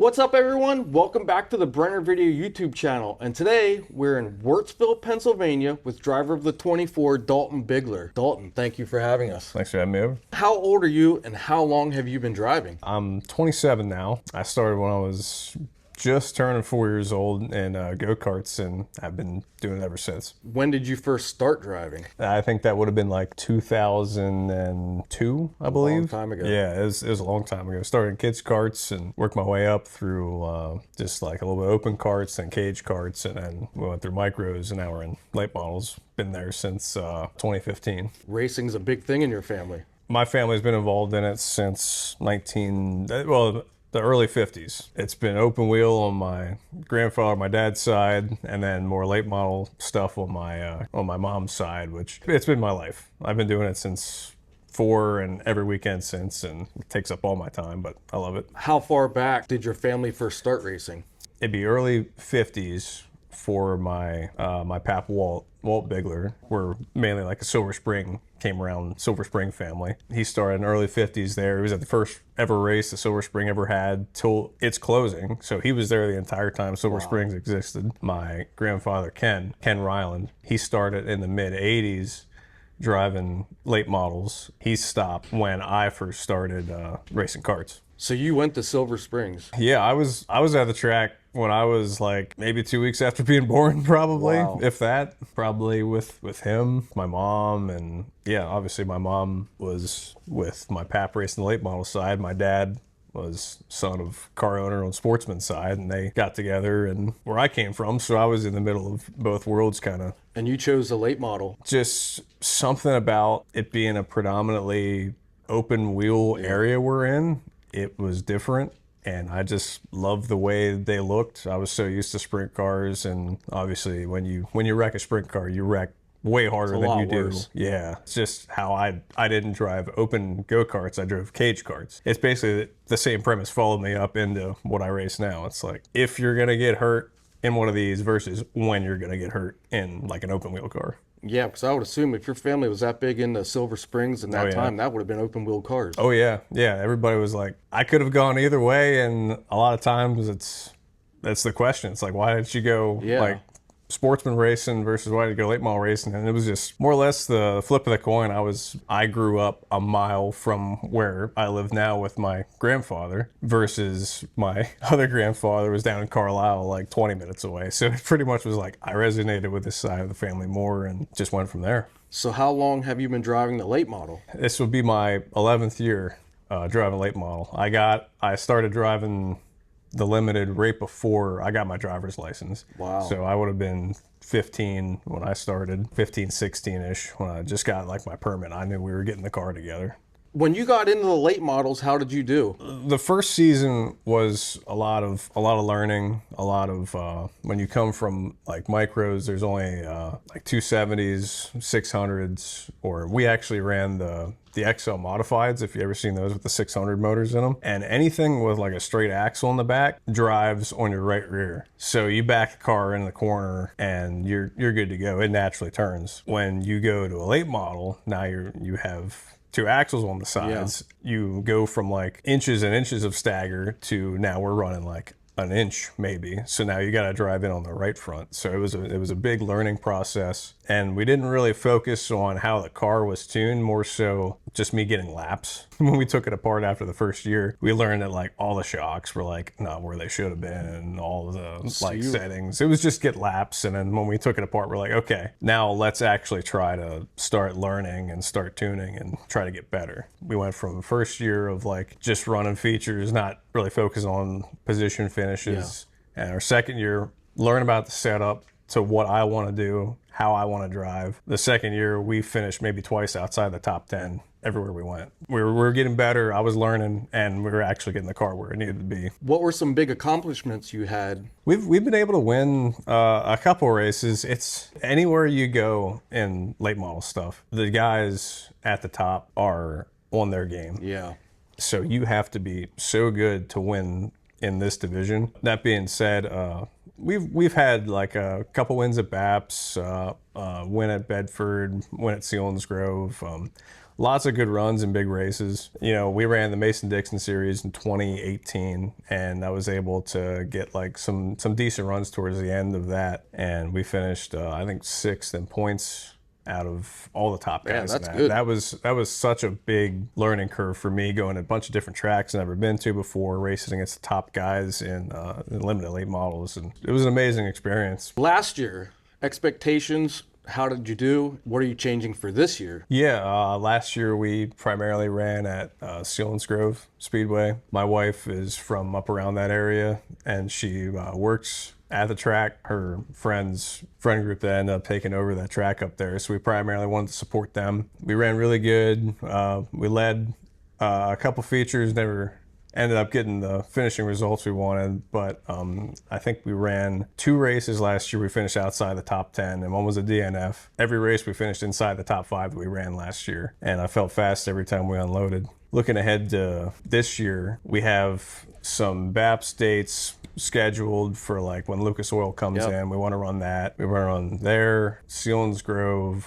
What's up, everyone? Welcome back to the Brenner Video YouTube channel. And today we're in Wertzville, Pennsylvania with driver of the 24, Daulton Bigler. Daulton, thank you for having us. Thanks for having me over. How old are you and how long have you been driving? I'm 27 now. I started when I was just turning 4 years old in go-karts, and I've been doing it ever since. When did you first start driving? I think that would have been like 2002, I believe. A long time ago. Yeah, it was a long time ago. Started in kids karts and worked my way up through just like a little bit of open karts, then cage karts, and then we went through micros, and now we're in late models. Been there since 2015. Racing's a big thing in your family. My family's been involved in it since the early 50s. It's been open wheel on my grandfather, my dad's side, and then more late model stuff on my mom's side, which it's been my life. I've been doing it since 4 and every weekend since, and it takes up all my time, but I love it. How far back did your family first start racing? It'd be early 50s for my my pap Walt Bigler. We're mainly like a Silver Spring, came around Silver Spring family. He started in the early 50s there. He was at the first ever race the Silver Spring ever had till its closing. So he was there the entire time Silver Springs existed. My grandfather, Ken Ryland, he started in the mid 80s driving late models. He stopped when I first started racing karts. So you went to Silver Springs. Yeah, I was at the track when I was like maybe 2 weeks after being born, probably. Wow. If that. Probably with him, my mom, and yeah, obviously my mom was with my pap racing the late model side. My dad was son of car owner on sportsman's side, and they got together and where I came from, so I was in the middle of both worlds kind of. And you chose the late model. Just something about it being a predominantly open wheel area we're in. It was different, and I just loved the way they looked. I was so used to sprint cars, and obviously when you wreck a sprint car, you wreck way harder than you do. Yeah, it's just how I didn't drive open go-karts, I drove cage karts. It's basically the same premise followed me up into what I race now. It's like, if you're gonna get hurt in one of these versus when you're gonna get hurt in like an open wheel car. Yeah, because I would assume if your family was that big into Silver Springs in that time, that would have been open wheel cars. Oh yeah, yeah. Everybody was like, I could have gone either way, and a lot of times that's the question. It's like, why did you go like sportsman racing versus why did you go late model racing? And it was just more or less the flip of the coin. I grew up a mile from where I live now with my grandfather versus my other grandfather was down in Carlisle, like 20 minutes away. So it pretty much was like I resonated with this side of the family more and just went from there. So how long have you been driving the late model? This would be my 11th year driving late model. I started driving the limited right before I got my driver's license. Wow. So I would have been 15 when I started, 15, 16-ish when I just got like my permit. I knew we were getting the car together. When you got into the late models, how did you do? The first season was a lot of learning, a lot of when you come from like micros, there's only like 270s, 600s, or we actually ran the XL modifieds, if you ever seen those with the 600 motors in them. And anything with like a straight axle in the back drives on your right rear. So you back the car in the corner and you're good to go. It naturally turns. When you go to a late model, now you have 2 axles on the sides. You go from like inches and inches of stagger to now we're running like an inch maybe. So now you got to drive in on the right front. So it was a big learning process, and we didn't really focus on how the car was tuned, more so just me getting laps. When we took it apart after the first year, we learned that like all the shocks were like not where they should have been, and all the settings. It was just get laps, and then when we took it apart, we're like, okay, now let's actually try to start learning and start tuning and try to get better. We went from the first year of like just running features, not really focusing on position finishes, and our second year, learn about the setup to what I want to do, how I want to drive. The second year, we finished maybe twice outside the top 10 everywhere we went. We were getting better, I was learning, and we were actually getting the car where it needed to be. What were some big accomplishments you had? We've been able to win a couple races. It's anywhere you go in late model stuff, the guys at the top are on their game. Yeah. So you have to be so good to win in this division. That being said, we've had like a couple wins at Baps, win at Bedford, win at Selinsgrove. lots of good runs and big races. You know, we ran the Mason-Dixon series in 2018, and I was able to get like some decent runs towards the end of that. And we finished, I think, 6th in points out of all the top guys. Man, that's good. That was such a big learning curve for me, going to a bunch of different tracks I've never been to before, racing against the top guys in limited late models, and it was an amazing experience. Last year, expectations, how did you do? What are you changing for this year? Yeah, last year we primarily ran at Selinsgrove Speedway. My wife is from up around that area, and she works at the track. Her friend group that ended up taking over that track up there, so we primarily wanted to support them. We ran really good. We led a couple features, never ended up getting the finishing results we wanted, but I think we ran 2 races last year. We finished outside the top 10, and one was a DNF. Every race we finished inside the top 5 that we ran last year, and I felt fast every time we unloaded. Looking ahead to this year, we have some BAPS dates scheduled for like when Lucas Oil comes in. We want to run that. We want to run there, Selinsgrove,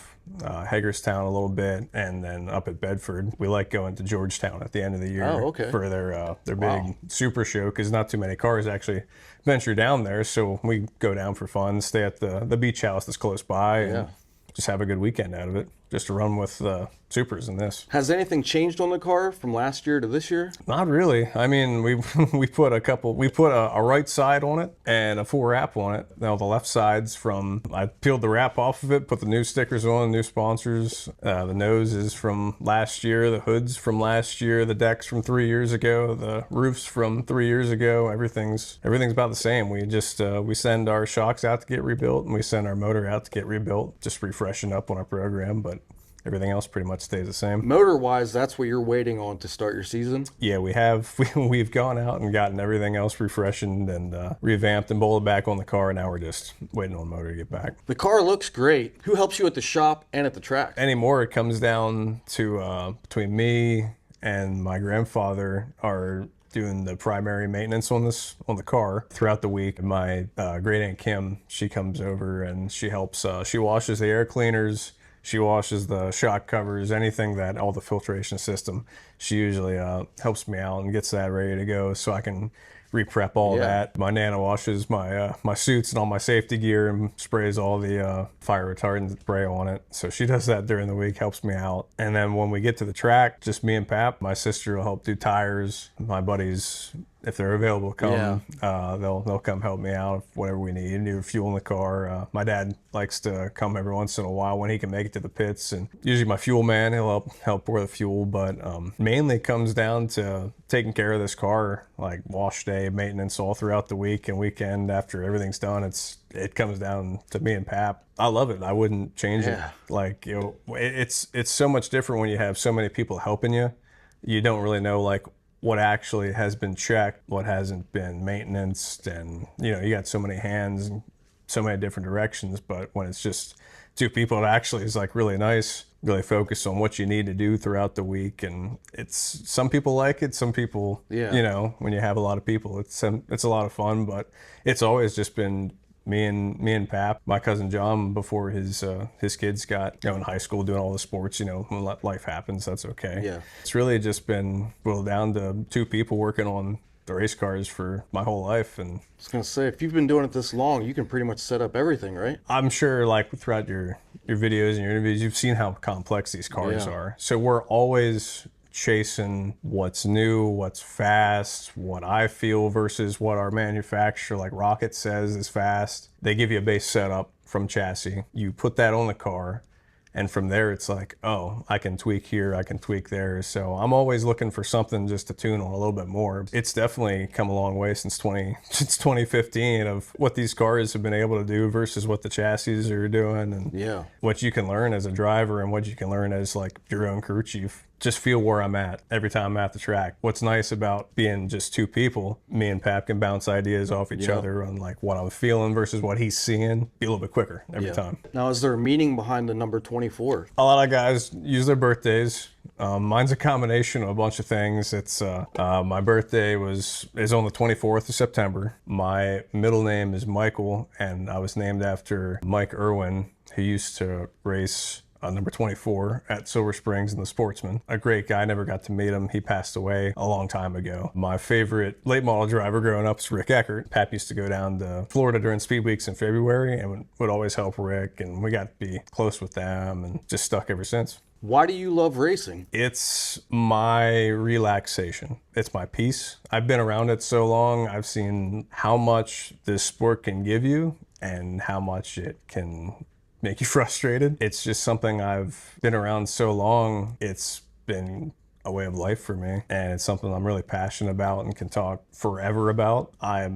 Hagerstown a little bit, and then up at Bedford. We like going to Georgetown at the end of the year for their big super show, because not too many cars actually venture down there. So we go down for fun, stay at the beach house that's close by, and just have a good weekend out of it. Just to run with supers in this. Has anything changed on the car from last year to this year? Not really. I mean, we put a right side on it and a full wrap on it. Now the left side's I peeled the wrap off of it, put the new stickers on, new sponsors. The nose is from last year, the hood's from last year, the deck's from 3 years ago, the roof's from 3 years ago. Everything's about the same. We just we send our shocks out to get rebuilt, and we send our motor out to get rebuilt, just refreshing up on our program, but everything else pretty much stays the same. Motor-wise, that's what you're waiting on to start your season? Yeah, we've gone out and gotten everything else refreshened and revamped and bolted back on the car, and now we're just waiting on the motor to get back. The car looks great. Who helps you at the shop and at the track? Anymore, it comes down to between me and my grandfather are doing the primary maintenance on the car throughout the week. My great aunt Kim, she comes over and she helps. She washes the air cleaners. She washes the shock covers, anything that, all the filtration system. She usually helps me out and gets that ready to go so I can re-prep all that. My Nana washes my my suits and all my safety gear and sprays all the fire retardant spray on it. So she does that during the week, helps me out. And then when we get to the track, just me and Pap. My sister will help do tires. My buddies, if they're available, come. They'll come help me out if whatever we need. New fuel in the car. My dad likes to come every once in a while when he can make it to the pits, and usually my fuel man, he'll help pour the fuel. But mainly it comes down to taking care of this car, like wash day, maintenance all throughout the week and weekend. After everything's done, it comes down to me and Pap. I love it. I wouldn't change it. Like, you know, it's so much different when you have so many people helping you. You don't really know like what actually has been checked, what hasn't been maintenanced, and you know, you got so many hands and so many different directions. But when it's just 2 people, it actually is like really nice, really focus on what you need to do throughout the week. And some people like it, some people, you know, when you have a lot of people, it's a lot of fun. But it's always just been me and Pap. My cousin John, before his kids got in high school doing all the sports, you know, when life happens, that's okay. Yeah. It's really just been boiled down to 2 people working on the race cars for my whole life. And I was gonna say, if you've been doing it this long, you can pretty much set up everything, right? I'm sure like throughout your videos and your interviews, you've seen how complex these cars are. So we're always chasing what's new, what's fast, what I feel versus what our manufacturer like Rocket says is fast. They give you a base setup from chassis. You put that on the car, and from there it's like, oh, I can tweak here, I can tweak there. So I'm always looking for something just to tune on a little bit more. It's definitely come a long way since 2015 of what these cars have been able to do versus what the chassis are doing, and what you can learn as a driver and what you can learn as like your own crew chief. Just feel where I'm at every time I'm at the track. What's nice about being just 2 people, me and Pap can bounce ideas off each other on like what I'm feeling versus what he's seeing. Be a little bit quicker every time. Now, is there a meaning behind the number 24? A lot of guys use their birthdays. Mine's a combination of a bunch of things. It's my birthday is on the 24th of September. My middle name is Michael, and I was named after Mike Irwin, who used to race number 24 at Silver Springs in the Sportsman. A great guy, never got to meet him. He passed away a long time ago. My favorite late model driver growing up is Rick Eckert. Pap used to go down to Florida during speed weeks in February and would always help Rick, and we got to be close with them and just stuck ever since. Why do you love racing? It's my relaxation. It's my peace. I've been around it so long. I've seen how much this sport can give you and how much it can make you frustrated. It's just something I've been around so long. It's been a way of life for me, and it's something I'm really passionate about and can talk forever about. I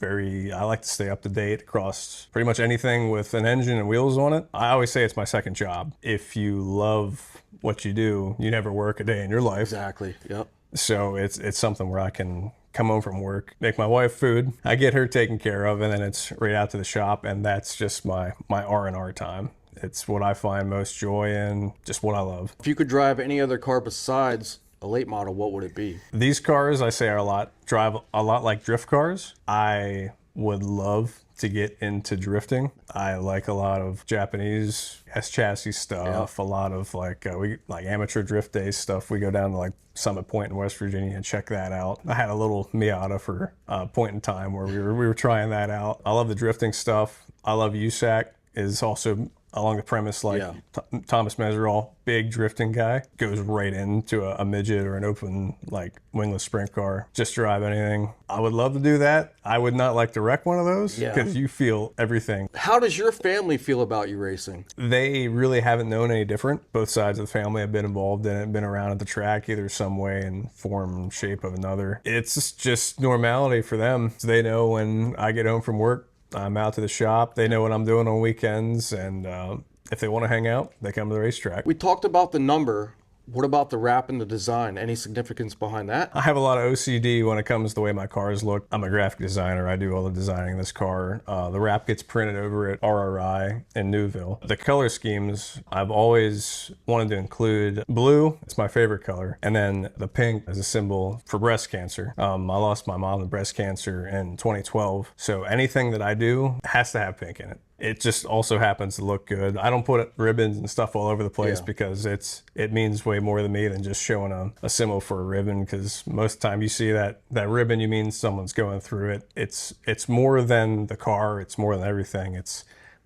like to stay up to date across pretty much anything with an engine and wheels on it. I always say it's my second job. If you love what you do, you never work a day in your life. Exactly, yep. So it's something where I can come home from work, make my wife food, I get her taken care of, and then it's right out to the shop, and that's just my R&R time. It's what I find most joy in, just what I love. If you could drive any other car besides a late model, what would it be? These cars, I say, drive a lot like drift cars. I would love to get into drifting. I like a lot of Japanese S-chassis stuff, a lot of like amateur drift day stuff. We go down to like Summit Point in West Virginia and check that out. I had a little Miata for a point in time where we were trying that out. I love the drifting stuff. I love USAC, is also along the premise like Thomas Meserol, big drifting guy, goes right into a midget or an open like wingless sprint car, just drive anything. I would love to do that. I would not like to wreck one of those because you feel everything. How does your family feel about you racing? They really haven't known any different. Both sides of the family have been involved in it, been around at the track either some way and form, shape of another. It's just normality for them. They know when I get home from work, I'm out to the shop. They know what I'm doing on weekends, and if they want to hang out, they come to the racetrack. We talked about the number. What about the wrap and the design? Any significance behind that? I have a lot of OCD when it comes to the way my cars look. I'm a graphic designer. I do all the designing of this car. The wrap gets printed over at RRI in Newville. The color schemes, I've always wanted to include blue. It's my favorite color. And then the pink as a symbol for breast cancer. I lost my mom to breast cancer in 2012. So anything that I do has to have pink in it. It just also happens to look good. I don't put ribbons and stuff all over the place because it means way more to me than just showing a symbol for a ribbon, because most of the time you see that ribbon, you mean someone's going through it. It's more than the car. It's more than everything.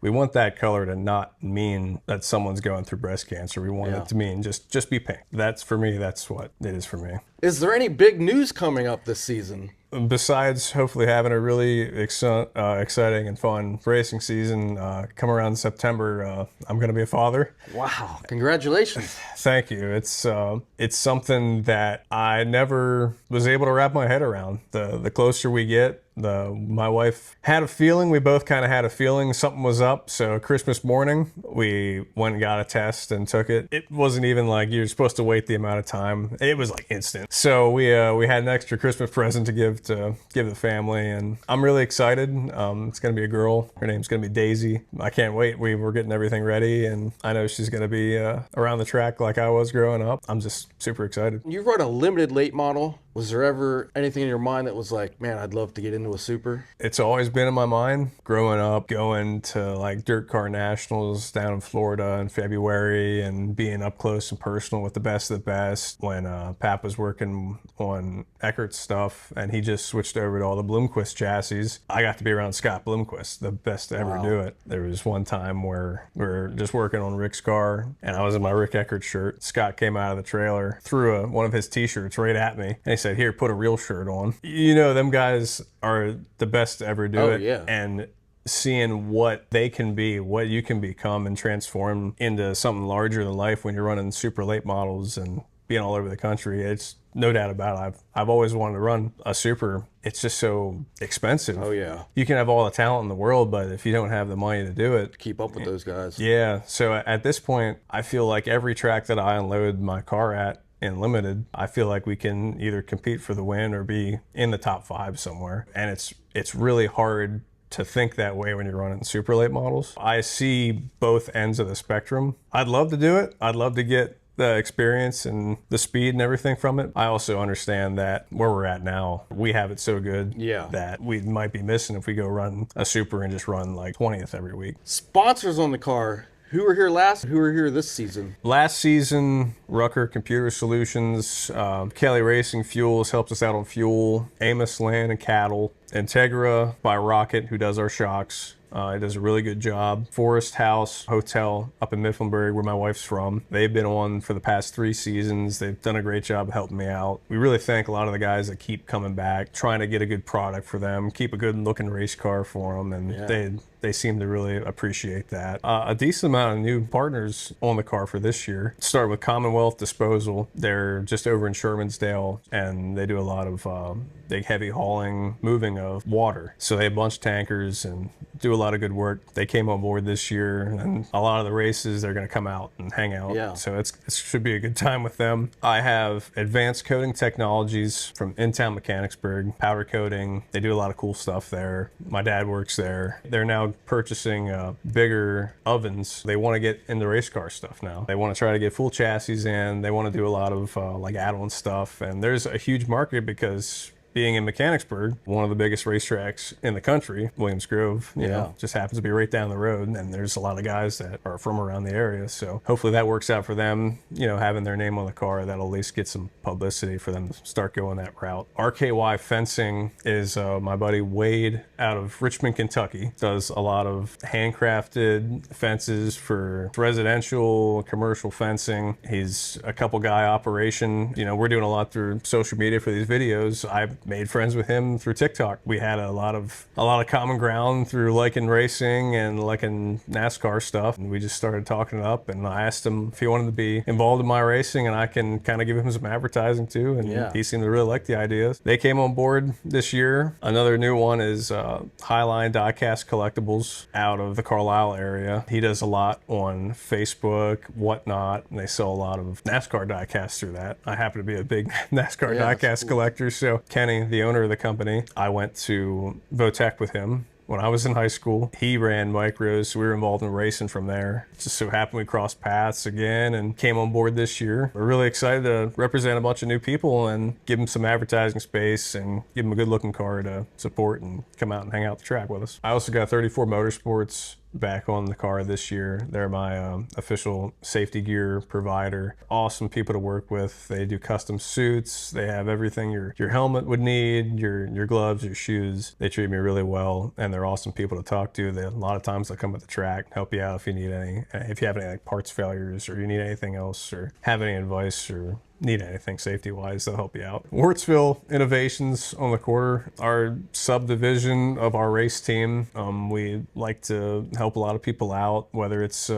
We want that color to not mean that someone's going through breast cancer. We want it to mean just be pink. That's for me. That's what it is for me. Is there any big news coming up this season? Besides hopefully having a really exciting and fun racing season come around September, I'm going to be a father. Wow, congratulations. Thank you. It's something that I never was able to wrap my head around. The closer we get, my wife had a feeling, we both kind of had a feeling something was up. So Christmas morning, we went and got a test and took it. It wasn't even like you're supposed to wait the amount of time. It was like instant. So we had an extra Christmas present to give the family, and I'm really excited. It's going to be a girl. Her name's going to be Daisy. I can't wait. We're getting everything ready, and I know she's going to be around the track like I was growing up. I'm just super excited. You run a limited late model. Was there ever anything in your mind that was like, man, I'd love to get into a super? It's always been in my mind. Growing up, going to like dirt car nationals down in Florida in February and being up close and personal with the best of the best. When Pap was working on Eckert's stuff and he just switched over to all the Bloomquist chassis, I got to be around Scott Bloomquist, the best to ever do it. There was one time where we were just working on Rick's car and I was in my Rick Eckert shirt. Scott came out of the trailer, threw one of his t-shirts right at me, and he said, "Here, put a real shirt on." You know, them guys are the best to ever do it. Yeah. And seeing what they can be, what you can become and transform into something larger than life when you're running super late models and being all over the country, it's no doubt about it. I've always wanted to run a super. It's just so expensive. Oh yeah. You can have all the talent in the world, but if you don't have the money to do it, keep up with those guys. Yeah. So at this point, I feel like every track that I unload my car at in limited, I feel like we can either compete for the win or be in the top 5 somewhere. And it's really hard to think that way when you're running super late models. I see both ends of the spectrum. I'd love to do it. I'd love to get the experience and the speed and everything from it. I also understand that where we're at now, we have it so good that we might be missing if we go run a super and just run like 20th every week. Sponsors on the car. Who were here last? Who are here this season? Last season, Rucker Computer Solutions, Kelly Racing Fuels helps us out on fuel, Amos Land and Cattle, Integra by Rocket, who does our shocks. He does a really good job. Forest House Hotel up in Mifflinburg, where my wife's from. They've been on for the past 3 seasons. They've done a great job helping me out. We really thank a lot of the guys that keep coming back, trying to get a good product for them, keep a good looking race car for them, and they seem to really appreciate that. A decent amount of new partners on the car for this year. Start with Commonwealth Disposal. They're just over in Shermansdale, and they do a lot of big heavy hauling, moving of water. So they have a bunch of tankers and do a lot of good work. They came on board this year, and a lot of the races they're going to come out and hang out. Yeah. So it should be a good time with them. I have Advanced Coating Technologies from In-Town Mechanicsburg, powder coating. They do a lot of cool stuff there. My dad works there. They're now purchasing bigger ovens. They want to get into race car stuff now. They want to try to get full chassis in. They want to do a lot of like add-on stuff, and there's a huge market because being in Mechanicsburg, one of the biggest racetracks in the country, Williams Grove, you know, just happens to be right down the road, and there's a lot of guys that are from around the area. So hopefully that works out for them, you know, having their name on the car. That'll at least get some publicity for them to start going that route. RKY Fencing is my buddy Wade out of Richmond, Kentucky. Does a lot of handcrafted fences for residential, commercial fencing. He's a couple guy operation. You know, we're doing a lot through social media for these videos. I made friends with him through TikTok. We had a lot of common ground through liking racing and liking NASCAR stuff. And we just started talking it up, and I asked him if he wanted to be involved in my racing, and I can kind of give him some advertising too. And he seemed to really like the ideas. They came on board this year. Another new one is Highline Diecast Collectibles out of the Carlisle area. He does a lot on Facebook, whatnot, and they sell a lot of NASCAR diecasts through that. I happen to be a big NASCAR diecast collector, so Kenny, the owner of the company, I went to Votech with him when I was in high school. He ran micros, so we were involved in racing from there. It just so happened we crossed paths again and came on board this year. We're really excited to represent a bunch of new people and give them some advertising space and give them a good looking car to support and come out and hang out the track with us. I also got 34 Motorsports back on the car this year. They're my official safety gear provider. Awesome people to work with. They do custom suits. They have everything your helmet would need, your gloves, your shoes. They treat me really well, and they're awesome people to talk to. A lot of times they'll come at the track, help you out if you need if you have any like parts failures or you need anything else or have any advice or need anything safety-wise, they'll help you out. Wertzville Innovations on the quarter, our subdivision of our race team. We like to help a lot of people out, whether it's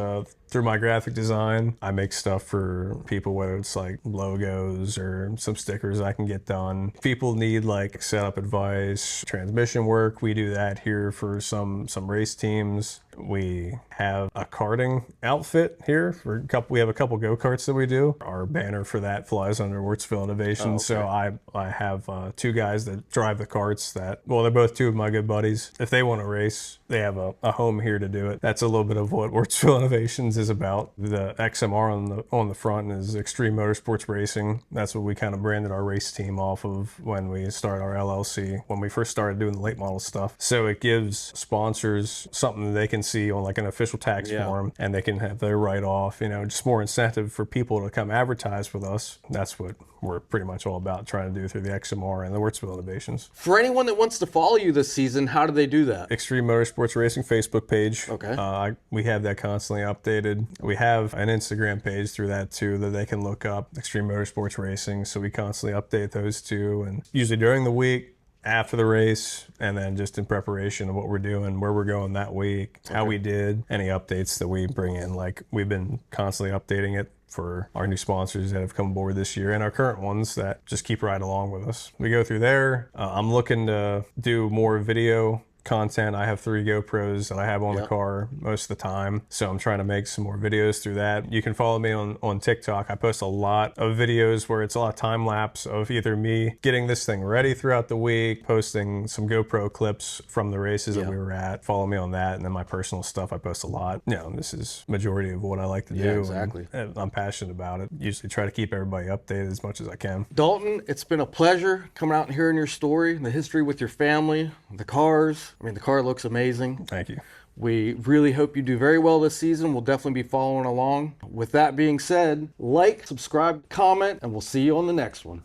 through my graphic design. I make stuff for people, whether it's like logos or some stickers I can get done. People need like setup advice, transmission work. We do that here for some race teams. We have a karting outfit here for we have a couple go-karts that we do. Our banner for that flies under Wertzville Innovations. So I have 2 guys that drive the karts they're both 2 of my good buddies. If they want to race, they have a home here to do it. That's a little bit of what Wertzville Innovations is about. The XMR on the front is Extreme Motorsports Racing. That's what we kind of branded our race team off of when we started our LLC, when we first started doing the late model stuff. So it gives sponsors something that they can see on like an official tax form, and they can have their write-off, you know, just more incentive for people to come advertise with us. That's what we're pretty much all about trying to do through the XMR and the Wertzville Innovations. For anyone that wants to follow you this season, how do they do that? Extreme Motorsports Racing Facebook page. Okay. We have that constantly updated. We have an Instagram page through that too that they can look up, Extreme Motorsports Racing. So we constantly update those two, and usually during the week, after the race, and then just in preparation of what we're doing, where we're going that week, how we did, any updates that we bring in. Like, we've been constantly updating it for our new sponsors that have come aboard this year and our current ones that just keep right along with us. We go through there. I'm looking to do more video content. I have 3 GoPros that I have on the car most of the time, so I'm trying to make some more videos through that. You can follow me on TikTok. I post a lot of videos where it's a lot of time lapse of either me getting this thing ready throughout the week, posting some GoPro clips from the races that we were at. Follow me on that, and then my personal stuff I post a lot. You know, this is majority of what I like to do. Exactly. And I'm passionate about it. Usually try to keep everybody updated as much as I can. Daulton, it's been a pleasure coming out and hearing your story, the history with your family, the cars. I mean, the car looks amazing. Thank you. We really hope you do very well this season. We'll definitely be following along. With that being said, like, subscribe, comment, and we'll see you on the next one.